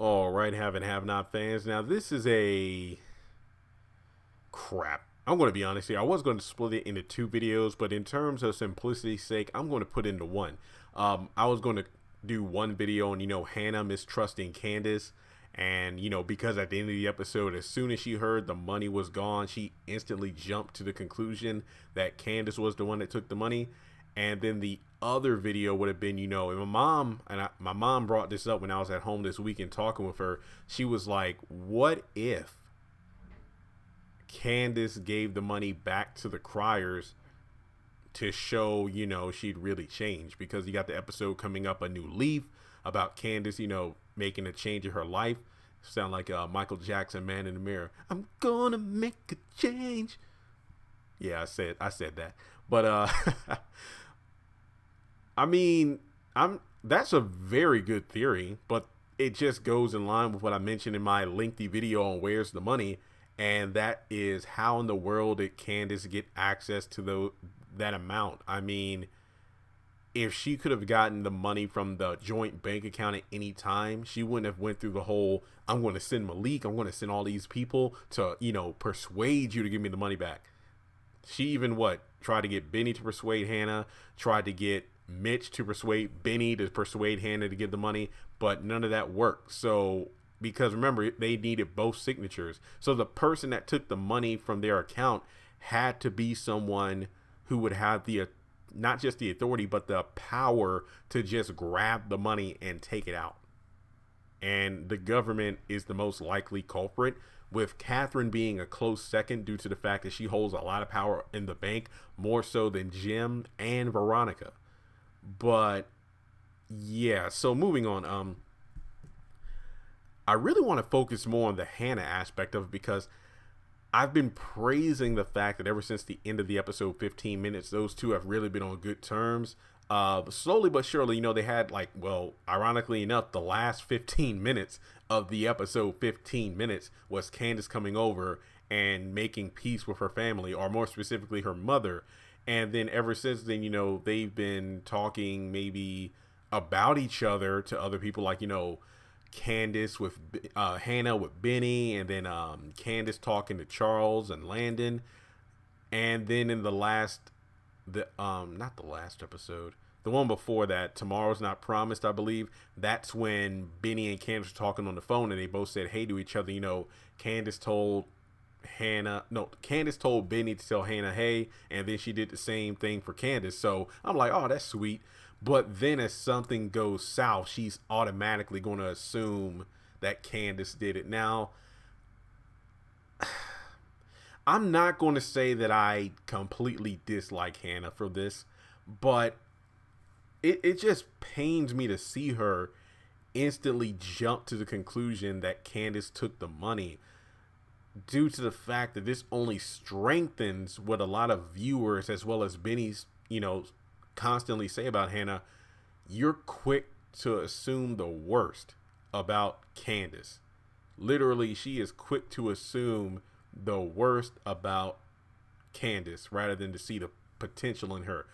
All right, have and have not fans. Now, this is a crap. I'm going to be honest here. I was going to split it into two videos, but in terms of simplicity's sake, I'm going to put it into one. I was going to do one video on, Hannah mistrusting Candace. And, because at the end of the episode, as soon as she heard the money was gone, she instantly jumped to the conclusion that Candace was the one that took the money. And then the other video would have been, and my mom brought this up when I was at home this weekend talking with her. She was like, what if Candace gave the money back to the criers to show, she'd really changed? Because you got the episode coming up, A New Leaf, about Candace, making a change in her life. Sound like Michael Jackson, Man in the Mirror. I'm gonna make a change. Yeah, I said that. But I mean, that's a very good theory, but it just goes in line with what I mentioned in my lengthy video on Where's the Money, and that is how in the world did Candace get access to that amount? I mean, if she could have gotten the money from the joint bank account at any time, she wouldn't have went through the whole, I'm going to send Malik, I'm going to send all these people to, persuade you to give me the money back. She even tried to get Benny to persuade Hannah, tried to get Mitch to persuade Benny to persuade Hannah to give the money, but none of that worked. So, because remember, they needed both signatures. So the person that took the money from their account had to be someone who would have not just the authority, but the power to just grab the money and take it out. And the government is the most likely culprit, with Catherine being a close second due to the fact that she holds a lot of power in the bank, more so than Jim and Veronica. But yeah, so moving on, I really want to focus more on the Hannah aspect of it, because I've been praising the fact that ever since the end of the episode 15 minutes, those two have really been on good terms. Slowly but surely, they had ironically enough, the last 15 minutes of the episode 15 minutes was Candace coming over and making peace with her family, or more specifically her mother. And then ever since then, they've been talking maybe about each other to other people, like, Candace with Hannah with Benny, and then Candace talking to Charles and Landon. And then in not the last episode, the one before that, Tomorrow's Not Promised, I believe, that's when Benny and Candace were talking on the phone, and they both said hey to each other. Candace told Benny to tell Hannah hey, and then she did the same thing for Candace. So I'm like, oh, that's sweet. But then as something goes south, she's automatically going to assume that Candace did it. Now, I'm not going to say that I completely dislike Hannah for this, but it just pains me to see her instantly jump to the conclusion that Candace took the money, due to the fact that this only strengthens what a lot of viewers, as well as Benny's, constantly say about Hannah. You're quick to assume the worst about Candace. Literally, she is quick to assume the worst about Candace rather than to see the potential in her.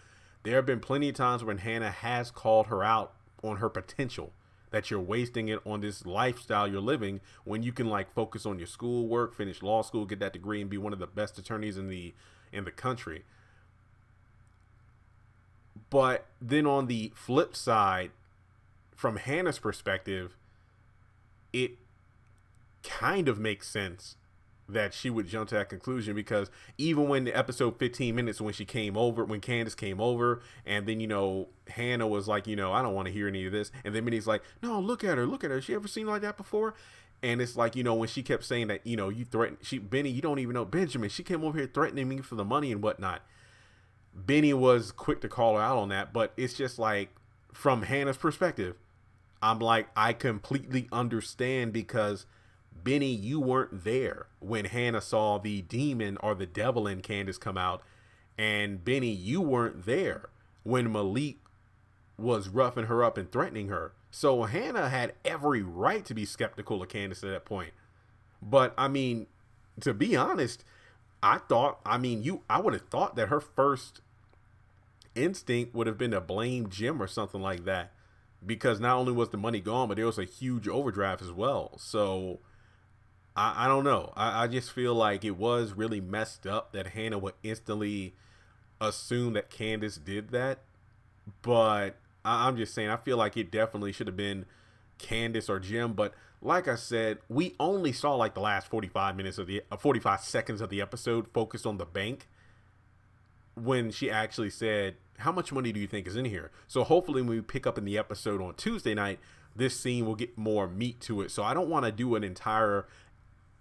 There have been plenty of times when Hannah has called her out on her potential, that you're wasting it on this lifestyle you're living when you can focus on your schoolwork, finish law school, get that degree, and be one of the best attorneys in the country. But then on the flip side, from Hannah's perspective, it kind of makes sense that she would jump to that conclusion, because even when the episode 15 minutes, when Candace came over, and then, Hannah was like, I don't want to hear any of this. And then Minnie's like, no, look at her. She ever seen like that before? And it's like, when she kept saying that, you threatened, Benny, you don't even know Benjamin. She came over here threatening me for the money and whatnot. Benny was quick to call her out on that, but it's just like, from Hannah's perspective, I'm like, I completely understand, because Benny, you weren't there when Hannah saw the demon or the devil in Candace come out, and Benny, you weren't there when Malik was roughing her up and threatening her. So Hannah had every right to be skeptical of Candace at that point. But I mean, to be honest, I would have thought that her first instinct would have been to blame Jim or something like that. because not only was the money gone, but there was a huge overdraft as well. So I don't know. I just feel like it was really messed up that Hannah would instantly assume that Candace did that. But I'm just saying, I feel like it definitely should have been Candace or Jim. But like I said, we only saw like the last 45 minutes of the 45 seconds of the episode focused on the bank, when she actually said, how much money do you think is in here? So hopefully when we pick up in the episode on Tuesday night, this scene will get more meat to it. So I don't want to do an entire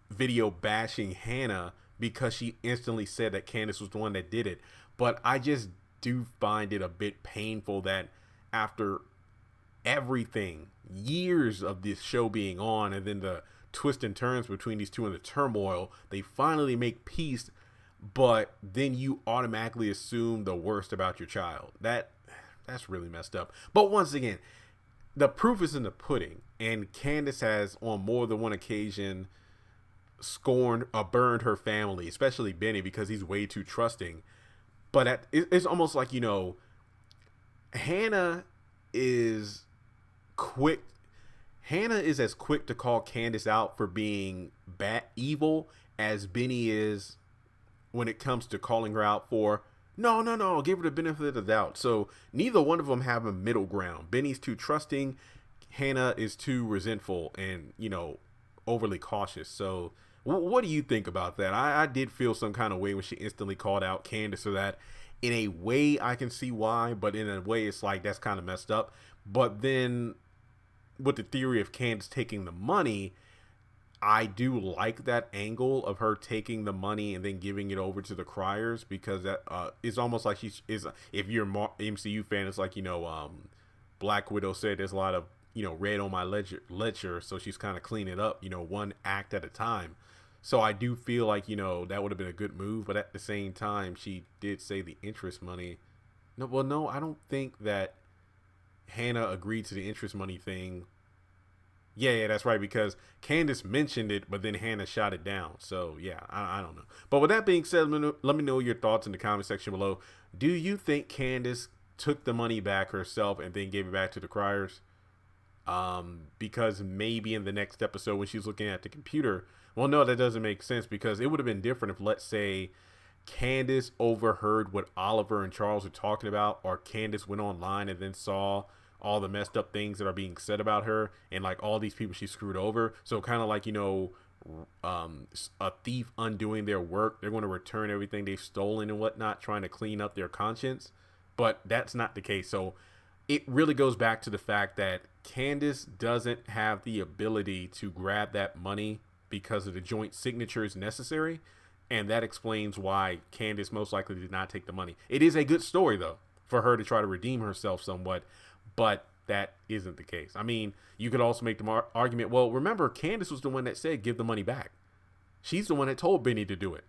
video bashing Hannah because she instantly said that Candace was the one that did it. But I just do find it a bit painful that after everything, years of this show being on, and then the twists and turns between these two and the turmoil, they finally make peace, but then you automatically assume the worst about your child. That's really messed up. But once again, the proof is in the pudding, and Candace has on more than one occasion scorned or burned her family, especially Benny, because he's way too trusting. But it's almost like, you know, Hannah is quick. Hannah is as quick to call Candace out for being evil as Benny is when it comes to calling her out for no, give her the benefit of the doubt. So neither one of them have a middle ground. Benny's too trusting, Hannah is too resentful and, you know, overly cautious. So what do you think about that? I did feel some kind of way when she instantly called out Candace, so that in a way I can see why, but in a way it's like that's kind of messed up. But then with the theory of Candace taking the money, I do like that angle of her taking the money and then giving it over to the criers, because that it's almost like she's if you're a MCU fan, it's like, you know, Black Widow said there's a lot of, you know, red on my ledger, so she's kind of cleaning it up, you know, one act at a time. So I do feel like, you know, that would have been a good move, but at the same time, she did say the interest money. No, I don't think that Hannah agreed to the interest money thing. Yeah, that's right, because Candace mentioned it, but then Hannah shot it down. So, yeah, I don't know. But with that being said, let me know your thoughts in the comment section below. Do you think Candace took the money back herself and then gave it back to the criers? Because maybe in the next episode when she's looking at the computer, well, no, that doesn't make sense, because it would have been different if, let's say, Candace overheard what Oliver and Charles were talking about, or Candace went online and then saw all the messed up things that are being said about her and like all these people she screwed over. So kind of like, you know, a thief undoing their work. They're going to return everything they've stolen and whatnot, trying to clean up their conscience. But that's not the case. So it really goes back to the fact that Candace doesn't have the ability to grab that money because of the joint signatures necessary. And that explains why Candace most likely did not take the money. It is a good story, though, for her to try to redeem herself somewhat. But that isn't the case. I mean, you could also make the argument, well, remember, Candace was the one that said, give the money back. She's the one that told Benny to do it.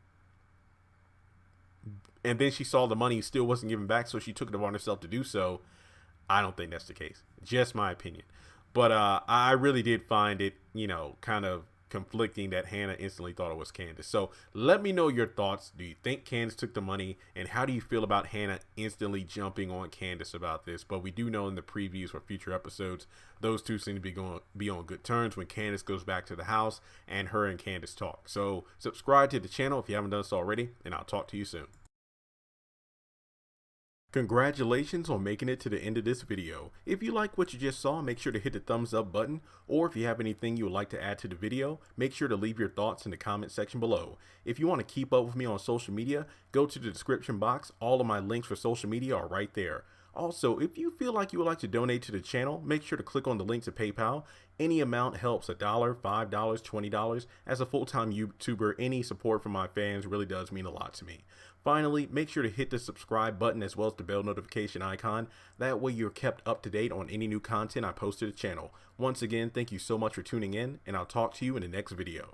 And then she saw the money still wasn't given back, so she took it upon herself to do so. I don't think that's the case. Just my opinion. But I really did find it, you know, kind of conflicting that Hannah instantly thought it was Candace. So let me know your thoughts. Do you think Candace took the money? And how do you feel about Hannah instantly jumping on Candace about this? But we do know in the previews for future episodes, those two seem to be on good terms when Candace goes back to the house and her and Candace talk. So subscribe to the channel if you haven't done so already, and I'll talk to you soon. Congratulations on making it to the end of this video. If you like what you just saw, make sure to hit the thumbs up button, or if you have anything you would like to add to the video, make sure to leave your thoughts in the comment section below. If you want to keep up with me on social media, go to the description box. All of my links for social media are right there. Also, if you feel like you would like to donate to the channel, make sure to click on the link to PayPal. Any amount helps. $1, $5, $20. As a full-time YouTuber, any support from my fans really does mean a lot to me. Finally, make sure to hit the subscribe button as well as the bell notification icon. That way you're kept up to date on any new content I post to the channel. Once again, thank you so much for tuning in, and I'll talk to you in the next video.